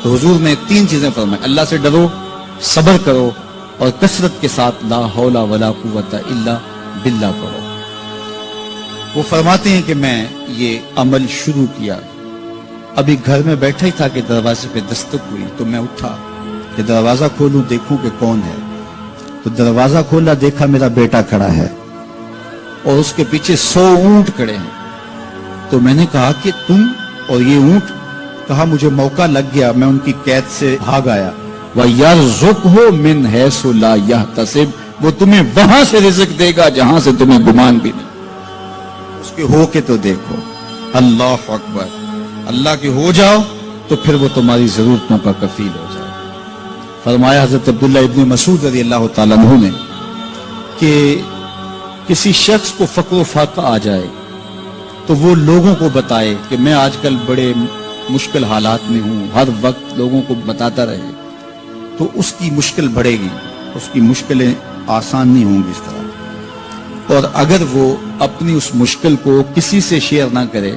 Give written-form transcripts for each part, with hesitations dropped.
تو حضور نے 3 چیزیں فرمائی: اللہ سے ڈرو، صبر کرو، اور کثرت کے ساتھ لا حول ولا قوت الا باللہ پڑھو۔ وہ فرماتے ہیں کہ میں یہ عمل شروع کیا، ابھی گھر میں بیٹھا ہی تھا کہ دروازے پہ دستک ہوئی، تو میں اٹھا کہ دروازہ کھولوں دیکھوں کہ کون ہے۔ تو دروازہ کھولا، دیکھا میرا بیٹا کھڑا ہے اور اس کے پیچھے 100 اونٹ کھڑے ہیں۔ تو میں نے کہا کہ تم اور یہ اونٹ؟ کہا مجھے موقع لگ گیا، میں ان کی قید سے بھاگ آیا۔ وَيَرْزُقْهُ مِنْ حَيْثُ لَا يَحْتَسِبُ، وہ تمہیں وہاں سے رزق دے گا جہاں سے تمہیں گمان بھی نہیں۔ اس کے ہو کے تو دیکھو، اللہ اکبر، اللہ کے ہو جاؤ تو پھر وہ تمہاری ضرورتوں کا کفیل ہو جائے۔ فرمایا حضرت عبداللہ ابن مسعود رضی اللہ تعالیٰ عنہ نے کہ کسی شخص کو فقر و فاقہ آ جائے تو وہ لوگوں کو بتائے کہ میں آج کل بڑے مشکل حالات میں ہوں، ہر وقت لوگوں کو بتاتا رہے تو اس کی مشکل بڑھے گی، اس کی مشکلیں آسان نہیں ہوں گی اس طرح۔ اور اگر وہ اپنی اس مشکل کو کسی سے شیئر نہ کرے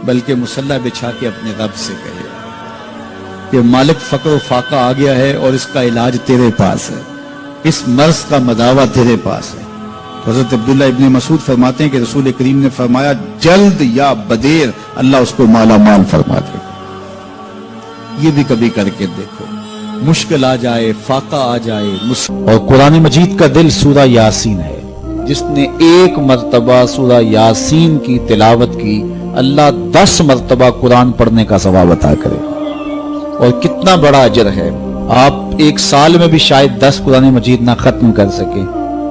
بلکہ مصلی بچھا کے اپنے رب سے کہے کہ مالک فقر و فاقہ آ گیا ہے اور اس کا علاج تیرے پاس ہے، اس مرض کا مداوع تیرے پاس ہے۔ حضرت عبداللہ ابن مسعود فرماتے ہیں کہ رسول کریم نے فرمایا جلد یا بدیر اللہ اس کو مالا مال فرما دے گا۔ یہ بھی کبھی کر کے دیکھو، مشکل آ جائے، فاقہ آ جائے۔ اور قرآن مجید کا دل سورہ یاسین ہے، جس نے 1 مرتبہ سورہ یاسین کی تلاوت کی اللہ 10 مرتبہ قرآن پڑھنے کا ثواب عطا کرے گا۔ اور کتنا بڑا اجر ہے، آپ 1 سال میں بھی شاید 10 قرآن مجید نہ ختم کر سکیں،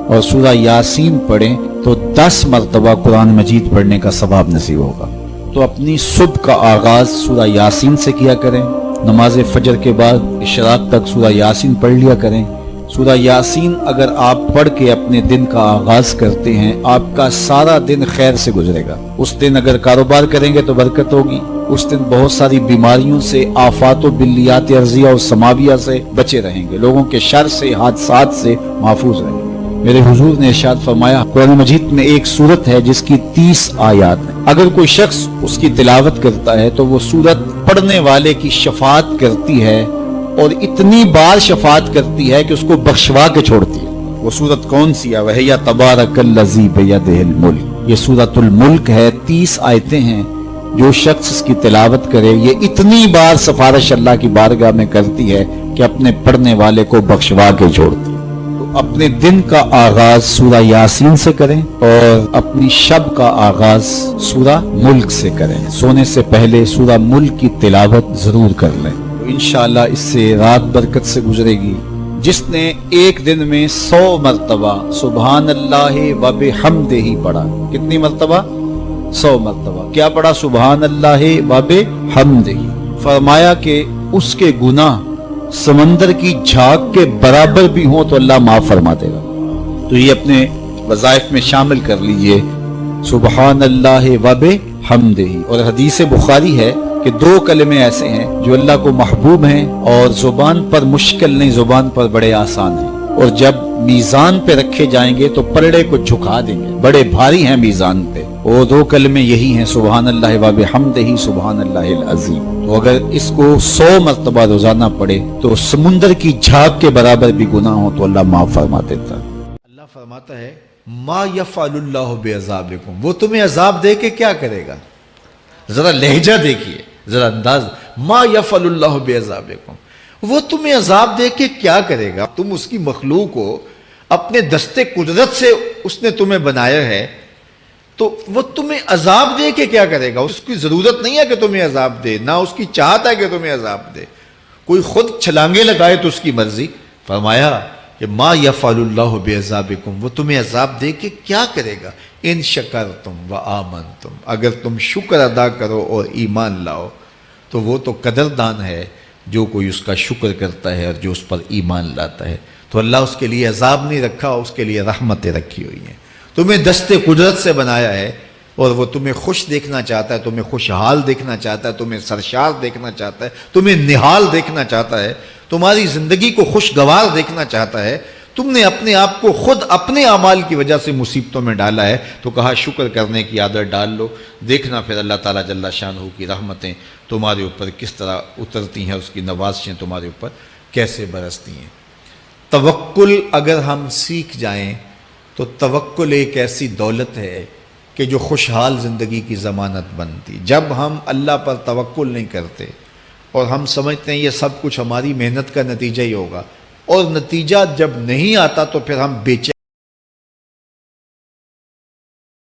اور سورہ یاسین پڑھیں تو 10 مرتبہ قرآن مجید پڑھنے کا ثواب نصیب ہوگا۔ تو اپنی صبح کا آغاز سورہ یاسین سے کیا کریں، نماز فجر کے بعد اشراق تک سورہ یاسین پڑھ لیا کریں۔ سورہ یاسین اگر آپ پڑھ کے اپنے دن کا آغاز کرتے ہیں، آپ کا سارا دن خیر سے گزرے گا۔ اس دن اگر کاروبار کریں گے تو برکت ہوگی، اس دن بہت ساری بیماریوں سے، آفات و بلیات ارضیہ اور سماویہ سے بچے رہیں گے، لوگوں کے شر سے، حادثات سے محفوظ رہیں گے۔ میرے حضور نے ارشاد فرمایا قرآن مجید میں ایک سورت ہے جس کی 30 آیات ہیں، اگر کوئی شخص اس کی تلاوت کرتا ہے تو وہ سورت پڑھنے والے کی شفاعت کرتی ہے، اور اتنی بار شفاعت کرتی ہے کہ اس کو بخشوا کے چھوڑتی ہے۔ وہ سورت کون سی ہے؟ وَهِيَ تَبَارَكَ الَّذِي بِيَدِهِ الْمُلْكُ، یہ سورۃ الملک ہے، 30 آیتیں ہیں۔ جو شخص اس کی تلاوت کرے یہ اتنی بار سفارش اللہ کی بارگاہ میں کرتی ہے کہ اپنے پڑھنے والے کو بخشوا کے چھوڑتی ہے۔ تو اپنے دن کا آغاز سورہ یاسین سے کریں اور اپنی شب کا آغاز سورہ ملک سے کریں۔ سونے سے پہلے سورہ ملک کی تلاوت ضرور کر لیں، تو انشاءاللہ اس سے رات برکت سے گزرے گی۔ جس نے ایک دن میں 100 مرتبہ سبحان اللہ و بحمدہ پڑھا، کتنی مرتبہ؟ 100 مرتبہ کیا پڑھا؟ سبحان اللہ و بحمدہ، فرمایا کہ اس کے گناہ سمندر کی جھاگ کے برابر بھی ہوں تو اللہ معاف فرما دے گا۔ تو یہ اپنے وظائف میں شامل کر لیجئے، سبحان اللہ و بحمدہ۔ اور حدیث بخاری ہے کہ 2 کلمے ایسے ہیں جو اللہ کو محبوب ہیں اور زبان پر مشکل نہیں، زبان پر بڑے آسان ہیں، اور جب میزان پہ رکھے جائیں گے تو پلڑے کو جھکا دیں گے، بڑے بھاری ہیں میزان پہ۔ وہ 2 کلمے یہی ہیں، سبحان اللہ و بحمدہ، سبحان اللہ العظیم۔ تو اگر اس کو 100 مرتبہ روزانہ پڑھے تو سمندر کی جھاگ کے برابر بھی گناہ ہو تو اللہ معاف فرما دیتا ہے۔ اللہ فرماتا ہے ما یفعل اللہ بعذابکم، وہ تمہیں عذاب دے کے کیا کرے گا؟ ذرا لہجہ دیکھیے، ذرا انداز، ما یفعل اللہ بعذابکم، وہ تمہیں عذاب دے کے کیا کرے گا؟ تم اس کی مخلوق ہو، اپنے دستے قدرت سے اس نے تمہیں بنایا ہے، تو وہ تمہیں عذاب دے کے کیا کرے گا؟ اس کی ضرورت نہیں ہے کہ تمہیں عذاب دے، نہ اس کی چاہت ہے کہ تمہیں عذاب دے، کوئی خود چھلانگے لگائے تو اس کی مرضی۔ فرمایا کہ ما یفعل اللہ بعذابکم، وہ تمہیں عذاب دے کے کیا کرے گا؟ ان شکرتم و آمنتم، اگر تم شکر ادا کرو اور ایمان لاؤ تو وہ تو قدردان ہے جو کوئی اس کا شکر کرتا ہے اور جو اس پر ایمان لاتا ہے۔ تو اللہ اس کے لیے عذاب نہیں رکھا، اس کے لیے رحمتیں رکھی ہوئی ہیں۔ تمہیں دستے قدرت سے بنایا ہے اور وہ تمہیں خوش دیکھنا چاہتا ہے، تمہیں خوشحال دیکھنا چاہتا ہے، تمہیں سرشار دیکھنا چاہتا ہے، تمہیں نہال دیکھنا چاہتا ہے، تمہاری زندگی کو خوشگوار دیکھنا چاہتا ہے۔ تم نے اپنے آپ کو خود اپنے اعمال کی وجہ سے مصیبتوں میں ڈالا ہے، تو کہا شکر کرنے کی عادت ڈال لو، دیکھنا پھر اللہ تعالیٰ جل شانہ کی رحمتیں تمہارے اوپر کس طرح اترتی ہیں، اس کی نوازشیں تمہارے اوپر کیسے برستی ہیں۔ توکل اگر ہم سیکھ جائیں تو توکل ایک ایسی دولت ہے کہ جو خوشحال زندگی کی ضمانت بنتی۔ جب ہم اللہ پر توکل نہیں کرتے اور ہم سمجھتے ہیں یہ سب کچھ ہماری محنت کا نتیجہ ہی ہوگا، اور نتیجہ جب نہیں آتا تو پھر ہم بے چین